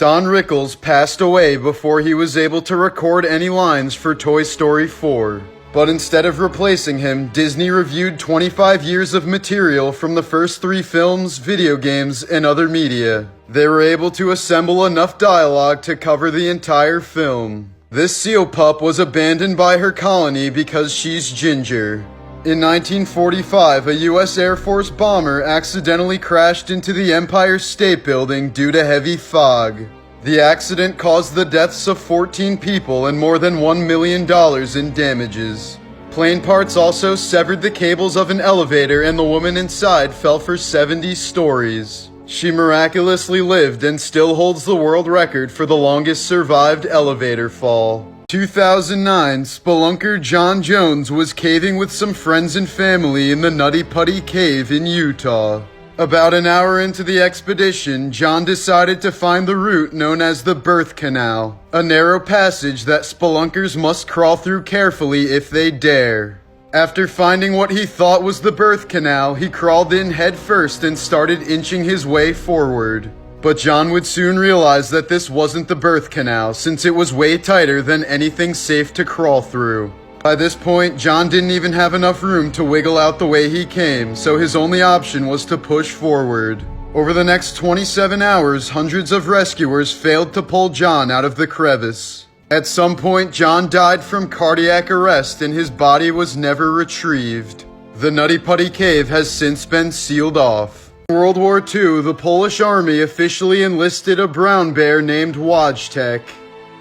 Don Rickles passed away before he was able to record any lines for Toy Story 4. But instead of replacing him, Disney reviewed 25 years of material from the first 3 films, video games, and other media. They were able to assemble enough dialogue to cover the entire film. This seal pup was abandoned by her colony because she's ginger. In 1945, a U.S. Air Force bomber accidentally crashed into the Empire State Building due to heavy fog. The accident caused the deaths of 14 people and more than $1 million in damages. Plane parts also severed the cables of an elevator and the woman inside fell for 70 stories. She miraculously lived and still holds the world record for the longest survived elevator fall. 2009, spelunker John Jones was caving with some friends and family in the Nutty Putty cave in Utah. About an hour into the expedition, John decided to find the route known as the Birth Canal, a narrow passage that spelunkers must crawl through carefully if they dare. After finding what he thought was the birth canal, he crawled in head first and started inching his way forward. But John would soon realize that this wasn't the birth canal, since it was way tighter than anything safe to crawl through. By this point, John didn't even have enough room to wiggle out the way he came, so his only option was to push forward. Over the next 27 hours, hundreds of rescuers failed to pull John out of the crevice. At some point, John died from cardiac arrest and his body was never retrieved. The Nutty Putty Cave has since been sealed off. In World War II, the Polish army officially enlisted a brown bear named Wojtek.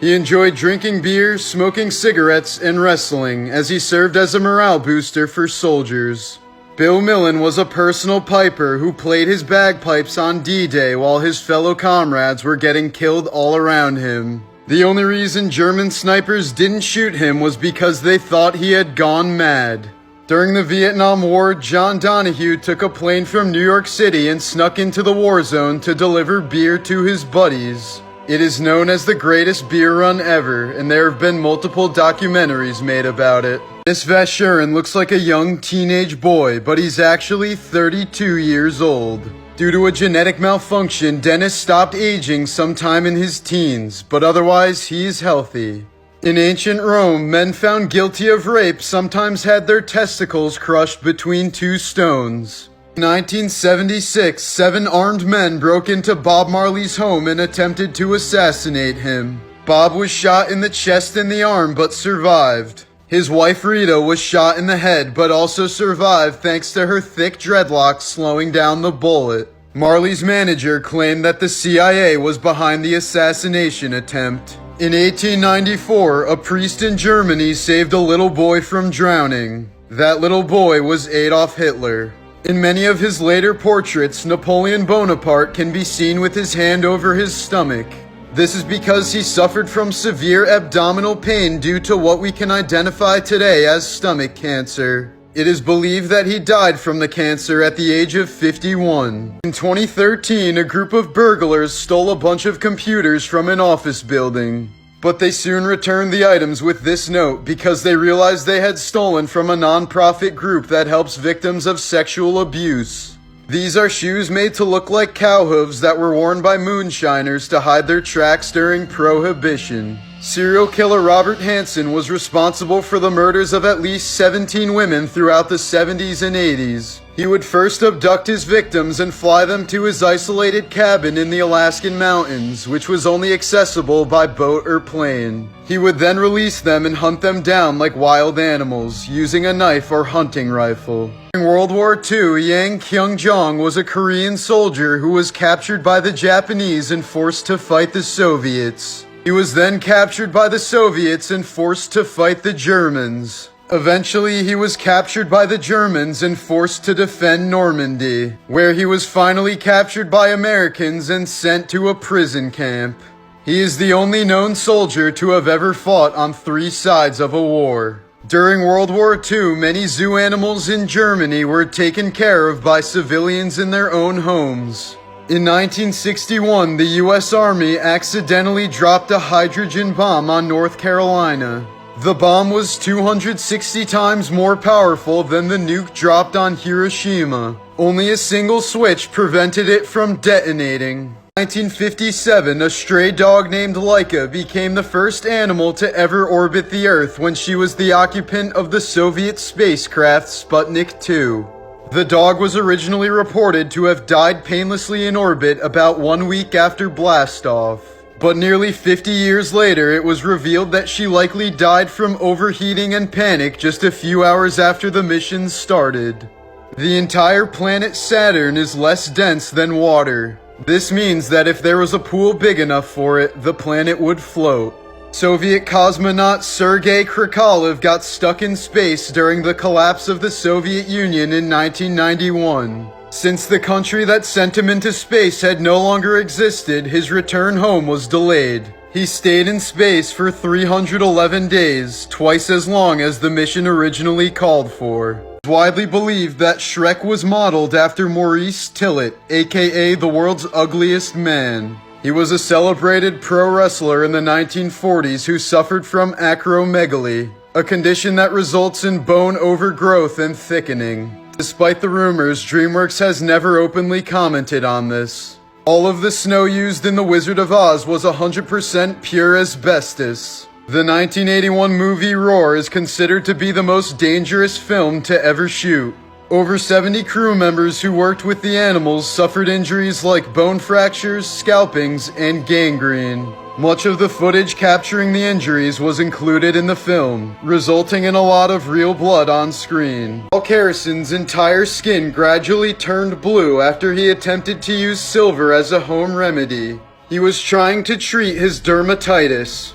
He enjoyed drinking beer, smoking cigarettes, and wrestling, as he served as a morale booster for soldiers. Bill Millen was a personal piper who played his bagpipes on D-Day while his fellow comrades were getting killed all around him. The only reason German snipers didn't shoot him was because they thought he had gone mad. During the Vietnam War, John Donahue took a plane from New York City and snuck into the war zone to deliver beer to his buddies. It is known as the greatest beer run ever, and there have been multiple documentaries made about it. Dennis Vashurin looks like a young teenage boy, but he's actually 32 years old. Due to a genetic malfunction, Dennis stopped aging sometime in his teens, but otherwise he's healthy. In ancient Rome, men found guilty of rape sometimes had their testicles crushed between 2 stones. In 1976, 7 armed men broke into Bob Marley's home and attempted to assassinate him. Bob was shot in the chest and the arm but survived. His wife Rita was shot in the head but also survived thanks to her thick dreadlocks slowing down the bullet. Marley's manager claimed that the CIA was behind the assassination attempt. In 1894, a priest in Germany saved a little boy from drowning. That little boy was Adolf Hitler. In many of his later portraits, Napoleon Bonaparte can be seen with his hand over his stomach. This is because he suffered from severe abdominal pain due to what we can identify today as stomach cancer. It is believed that he died from the cancer at the age of 51. In 2013, a group of burglars stole a bunch of computers from an office building. But they soon returned the items with this note because they realized they had stolen from a non-profit group that helps victims of sexual abuse. These are shoes made to look like cow hooves that were worn by moonshiners to hide their tracks during Prohibition. Serial killer Robert Hansen was responsible for the murders of at least 17 women throughout the 70s and 80s. He would first abduct his victims and fly them to his isolated cabin in the Alaskan mountains, which was only accessible by boat or plane. He would then release them and hunt them down like wild animals, using a knife or hunting rifle. During World War II, Yang Kyung-jong was a Korean soldier who was captured by the Japanese and forced to fight the Soviets. He was then captured by the Soviets and forced to fight the Germans. Eventually, he was captured by the Germans and forced to defend Normandy, where he was finally captured by Americans and sent to a prison camp. He is the only known soldier to have ever fought on 3 sides of a war. During World War II, many zoo animals in Germany were taken care of by civilians in their own homes. In 1961, the U.S. Army accidentally dropped a hydrogen bomb on North Carolina. The bomb was 260 times more powerful than the nuke dropped on Hiroshima. Only a single switch prevented it from detonating. 1957, a stray dog named Laika became the first animal to ever orbit the Earth when she was the occupant of the Soviet spacecraft Sputnik 2. The dog was originally reported to have died painlessly in orbit about 1 week after blastoff. But nearly 50 years later, it was revealed that she likely died from overheating and panic just a few hours after the mission started. The entire planet Saturn is less dense than water. This means that if there was a pool big enough for it, the planet would float. Soviet cosmonaut Sergei Krikalev got stuck in space during the collapse of the Soviet Union in 1991. Since the country that sent him into space had no longer existed, his return home was delayed. He stayed in space for 311 days, twice as long as the mission originally called for. It's widely believed that Shrek was modeled after Maurice Tillett, aka the world's ugliest man. He was a celebrated pro wrestler in the 1940s who suffered from acromegaly, a condition that results in bone overgrowth and thickening. Despite the rumors, DreamWorks has never openly commented on this. All of the snow used in The Wizard of Oz was 100% pure asbestos. The 1981 movie Roar is considered to be the most dangerous film to ever shoot. Over 70 crew members who worked with the animals suffered injuries like bone fractures, scalpings, and gangrene. Much of the footage capturing the injuries was included in the film, resulting in a lot of real blood on screen. Paul Harrison's entire skin gradually turned blue after he attempted to use silver as a home remedy. He was trying to treat his dermatitis,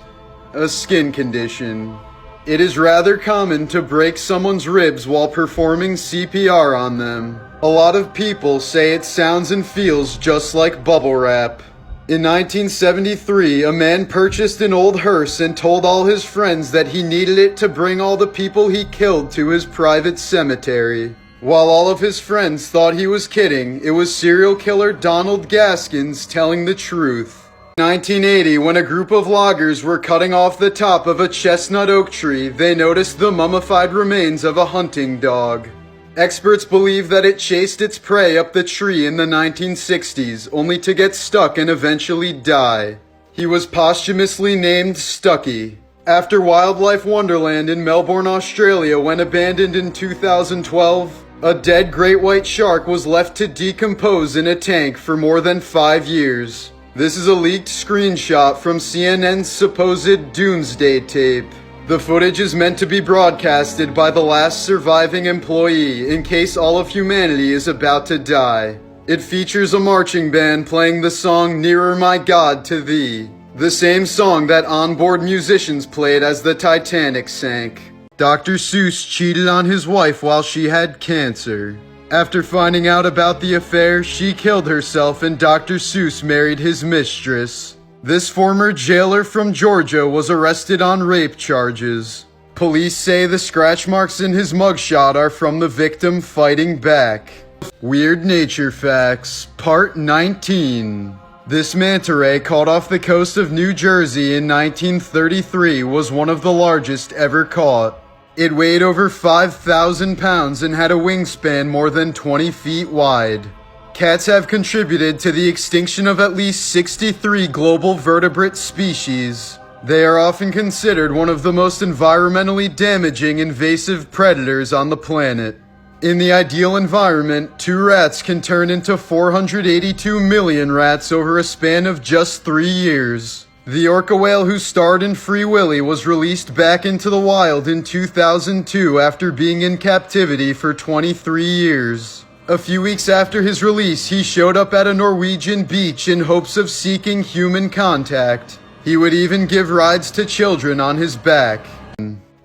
a skin condition. It is rather common to break someone's ribs while performing CPR on them. A lot of people say it sounds and feels just like bubble wrap. In 1973, a man purchased an old hearse and told all his friends that he needed it to bring all the people he killed to his private cemetery. While all of his friends thought he was kidding, it was serial killer Donald Gaskins telling the truth. In 1980, when a group of loggers were cutting off the top of a chestnut oak tree, they noticed the mummified remains of a hunting dog. Experts believe that it chased its prey up the tree in the 1960s, only to get stuck and eventually die. He was posthumously named Stucky. After Wildlife Wonderland in Melbourne, Australia went abandoned in 2012, a dead great white shark was left to decompose in a tank for more than 5 years. This is a leaked screenshot from CNN's supposed doomsday tape. The footage is meant to be broadcasted by the last surviving employee in case all of humanity is about to die. It features a marching band playing the song Nearer My God to Thee, the same song that onboard musicians played as the Titanic sank. Dr. Seuss cheated on his wife while she had cancer. After finding out about the affair, she killed herself and Dr. Seuss married his mistress. This former jailer from Georgia was arrested on rape charges. Police say the scratch marks in his mugshot are from the victim fighting back. Weird Nature Facts, Part 19. This manta ray caught off the coast of New Jersey in 1933 was one of the largest ever caught. It weighed over 5,000 pounds and had a wingspan more than 20 feet wide. Cats have contributed to the extinction of at least 63 global vertebrate species. They are often considered one of the most environmentally damaging invasive predators on the planet. In the ideal environment, 2 rats can turn into 482 million rats over a span of just 3 years. The orca whale who starred in Free Willy was released back into the wild in 2002 after being in captivity for 23 years. A few weeks after his release, he showed up at a Norwegian beach in hopes of seeking human contact. He would even give rides to children on his back.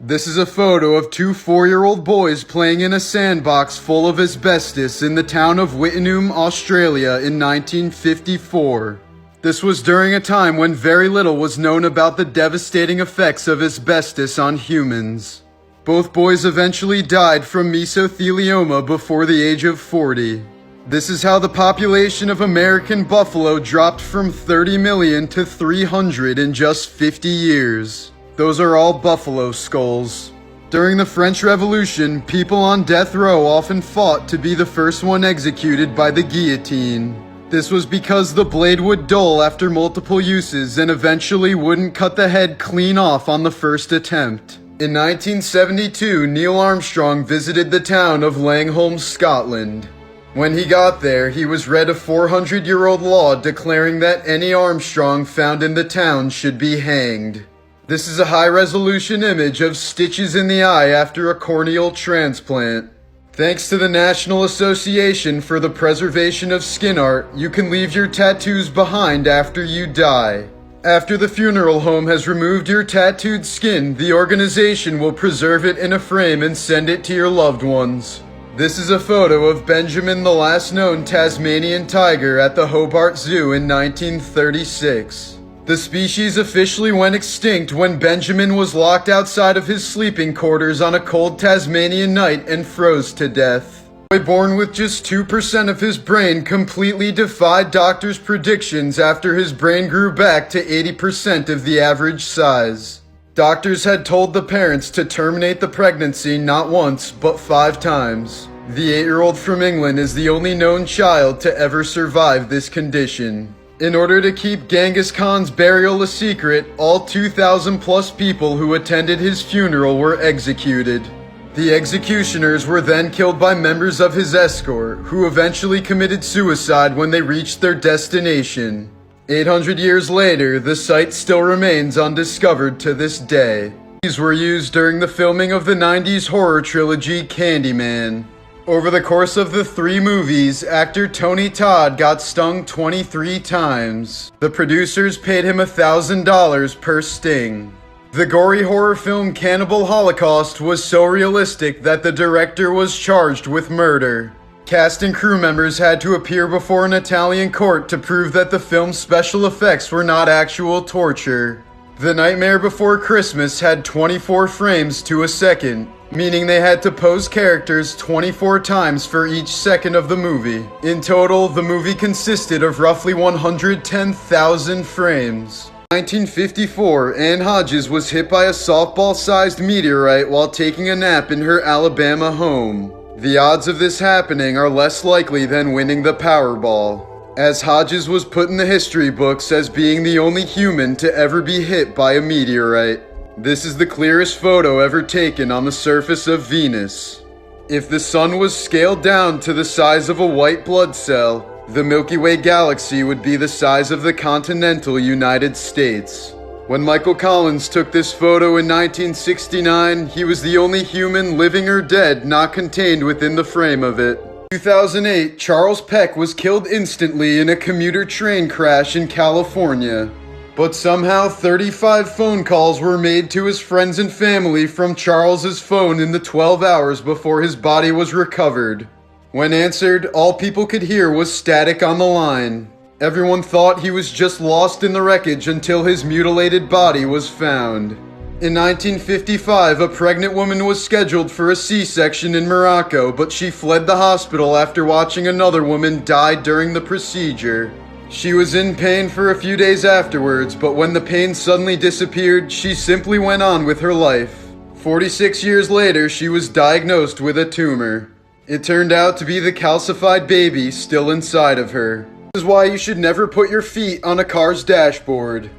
This is a photo of 2 4-year-old boys playing in a sandbox full of asbestos in the town of Wittenham, Australia in 1954. This was during a time when very little was known about the devastating effects of asbestos on humans. Both boys eventually died from mesothelioma before the age of 40. This is how the population of American buffalo dropped from 30 million to 300 in just 50 years. Those are all buffalo skulls. During the French Revolution, people on death row often fought to be the first one executed by the guillotine. This was because the blade would dull after multiple uses and eventually wouldn't cut the head clean off on the first attempt. In 1972, Neil Armstrong visited the town of Langholm, Scotland. When he got there, he was read a 400-year-old law declaring that any Armstrong found in the town should be hanged. This is a high-resolution image of stitches in the eye after a corneal transplant. Thanks to the National Association for the Preservation of Skin Art, you can leave your tattoos behind after you die. After the funeral home has removed your tattooed skin, the organization will preserve it in a frame and send it to your loved ones. This is a photo of Benjamin, the last known Tasmanian tiger, at the Hobart Zoo in 1936. The species officially went extinct when Benjamin was locked outside of his sleeping quarters on a cold Tasmanian night and froze to death. A boy born with just 2% of his brain completely defied doctors' predictions after his brain grew back to 80% of the average size. Doctors had told the parents to terminate the pregnancy not once, but 5 times. The 8-year-old from England is the only known child to ever survive this condition. In order to keep Genghis Khan's burial a secret, all 2,000 plus people who attended his funeral were executed. The executioners were then killed by members of his escort, who eventually committed suicide when they reached their destination. 800 years later, the site still remains undiscovered to this day. These were used during the filming of the 90s horror trilogy Candyman. Over the course of the 3 movies, actor Tony Todd got stung 23 times. The producers paid him $1,000 per sting. The gory horror film Cannibal Holocaust was so realistic that the director was charged with murder. Cast and crew members had to appear before an Italian court to prove that the film's special effects were not actual torture. The Nightmare Before Christmas had 24 frames to a second, meaning they had to pose characters 24 times for each second of the movie. In total, the movie consisted of roughly 110,000 frames. In 1954, Ann Hodges was hit by a softball-sized meteorite while taking a nap in her Alabama home. The odds of this happening are less likely than winning the Powerball, as Hodges was put in the history books as being the only human to ever be hit by a meteorite. This is the clearest photo ever taken on the surface of Venus. If the sun was scaled down to the size of a white blood cell, the Milky Way galaxy would be the size of the continental United States. When Michael Collins took this photo in 1969, he was the only human, living or dead, not contained within the frame of it. In 2008, Charles Peck was killed instantly in a commuter train crash in California. But somehow 35 phone calls were made to his friends and family from Charles's phone in the 12 hours before his body was recovered. When answered, all people could hear was static on the line. Everyone thought he was just lost in the wreckage until his mutilated body was found. In 1955, a pregnant woman was scheduled for a C-section in Morocco, but she fled the hospital after watching another woman die during the procedure. She was in pain for a few days afterwards, but when the pain suddenly disappeared, she simply went on with her life. 46 years later, she was diagnosed with a tumor. It turned out to be the calcified baby still inside of her. This is why you should never put your feet on a car's dashboard.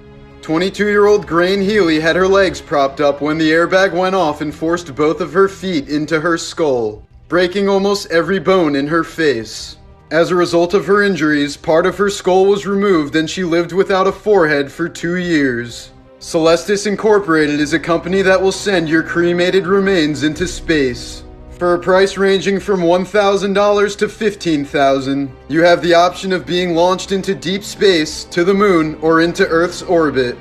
22-year-old Grain Healy had her legs propped up when the airbag went off and forced both of her feet into her skull, breaking almost every bone in her face. As a result of her injuries, part of her skull was removed and she lived without a forehead for 2 years. Celestis Incorporated is a company that will send your cremated remains into space. For a price ranging from $1,000 to $15,000, you have the option of being launched into deep space, to the moon, or into Earth's orbit.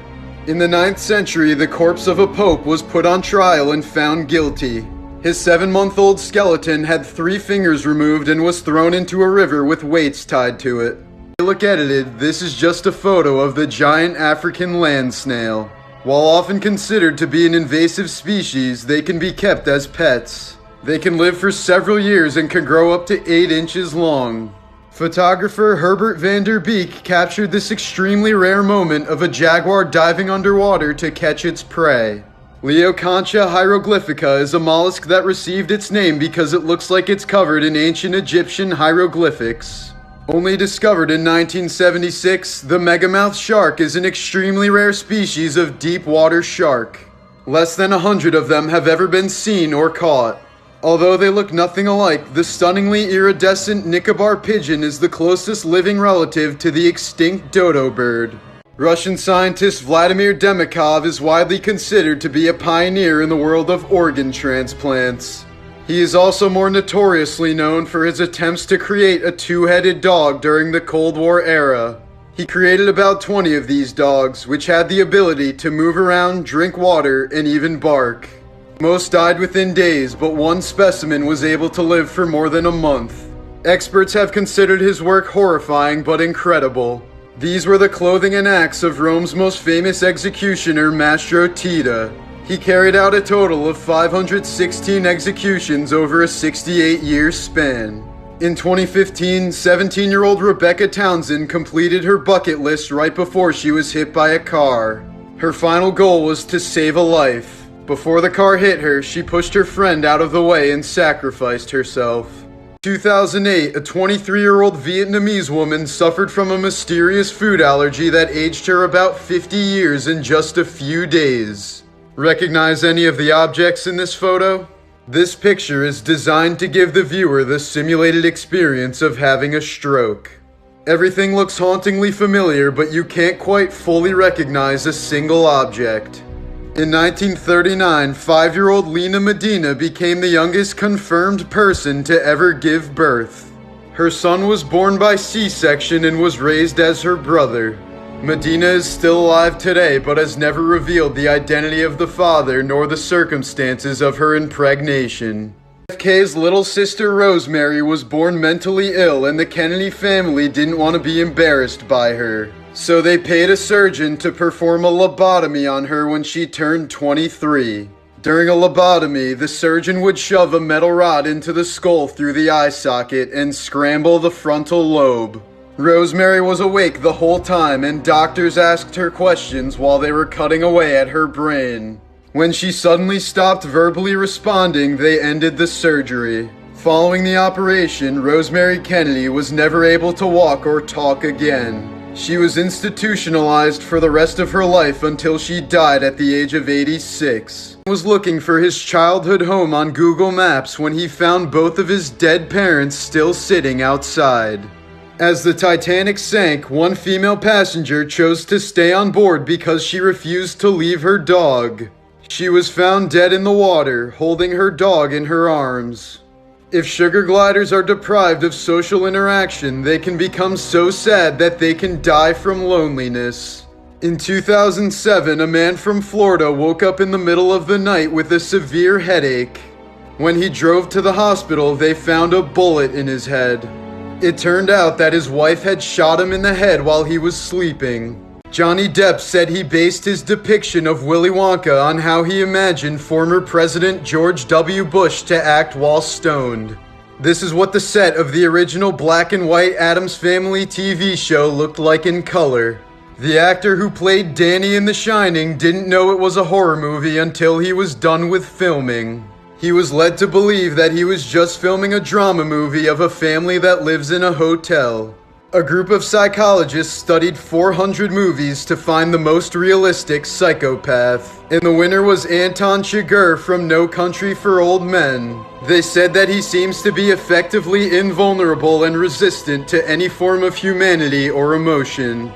In the 9th century, the corpse of a pope was put on trial and found guilty. His 7-month-old skeleton had 3 fingers removed and was thrown into a river with weights tied to it. If you look edited, this is just a photo of the giant African land snail. While often considered to be an invasive species, they can be kept as pets. They can live for several years and can grow up to 8 inches long. Photographer Herbert van der Beek captured this extremely rare moment of a jaguar diving underwater to catch its prey. Leoconcha hieroglyphica is a mollusk that received its name because it looks like it's covered in ancient Egyptian hieroglyphics. Only discovered in 1976, the megamouth shark is an extremely rare species of deep water shark. Less than 100 of them have ever been seen or caught. Although they look nothing alike, the stunningly iridescent Nicobar pigeon is the closest living relative to the extinct dodo bird. Russian scientist Vladimir Demikhov is widely considered to be a pioneer in the world of organ transplants. He is also more notoriously known for his attempts to create a two-headed dog during the Cold War era. He created about 20 of these dogs, which had the ability to move around, drink water, and even bark. Most died within days, but one specimen was able to live for more than a month. Experts have considered his work horrifying but incredible. These were the clothing and acts of Rome's most famous executioner, Mastro Tita. He carried out a total of 516 executions over a 68-year span. In 2015, 17-year-old Rebecca Townsend completed her bucket list right before she was hit by a car. Her final goal was to save a life. Before the car hit her, she pushed her friend out of the way and sacrificed herself. 2008, a 23-year-old Vietnamese woman suffered from a mysterious food allergy that aged her about 50 years in just a few days. Recognize any of the objects in this photo? This picture is designed to give the viewer the simulated experience of having a stroke. Everything looks hauntingly familiar, but you can't quite fully recognize a single object. In 1939, 5-year-old Lena Medina became the youngest confirmed person to ever give birth. Her son was born by C-section and was raised as her brother. Medina is still alive today, but has never revealed the identity of the father nor the circumstances of her impregnation. JFK's little sister Rosemary was born mentally ill, and the Kennedy family didn't want to be embarrassed by her. So they paid a surgeon to perform a lobotomy on her when she turned 23. During a lobotomy, the surgeon would shove a metal rod into the skull through the eye socket and scramble the frontal lobe. Rosemary was awake the whole time, and doctors asked her questions while they were cutting away at her brain. When she suddenly stopped verbally responding, they ended the surgery. Following the operation, Rosemary Kennedy was never able to walk or talk again. She was institutionalized for the rest of her life until she died at the age of 86. He was looking for his childhood home on Google Maps when he found both of his dead parents still sitting outside. As the Titanic sank, one female passenger chose to stay on board because she refused to leave her dog. She was found dead in the water, holding her dog in her arms. If sugar gliders are deprived of social interaction, they can become so sad that they can die from loneliness. In 2007, a man from Florida woke up in the middle of the night with a severe headache. When he drove to the hospital, they found a bullet in his head. It turned out that his wife had shot him in the head while he was sleeping. Johnny Depp said he based his depiction of Willy Wonka on how he imagined former President George W. Bush to act while stoned. This is what the set of the original black and white Addams Family TV show looked like in color. The actor who played Danny in The Shining didn't know it was a horror movie until he was done with filming. He was led to believe that he was just filming a drama movie of a family that lives in a hotel. A group of psychologists studied 400 movies to find the most realistic psychopath, and the winner was Anton Chigurh from No Country for Old Men. They said that he seems to be effectively invulnerable and resistant to any form of humanity or emotion.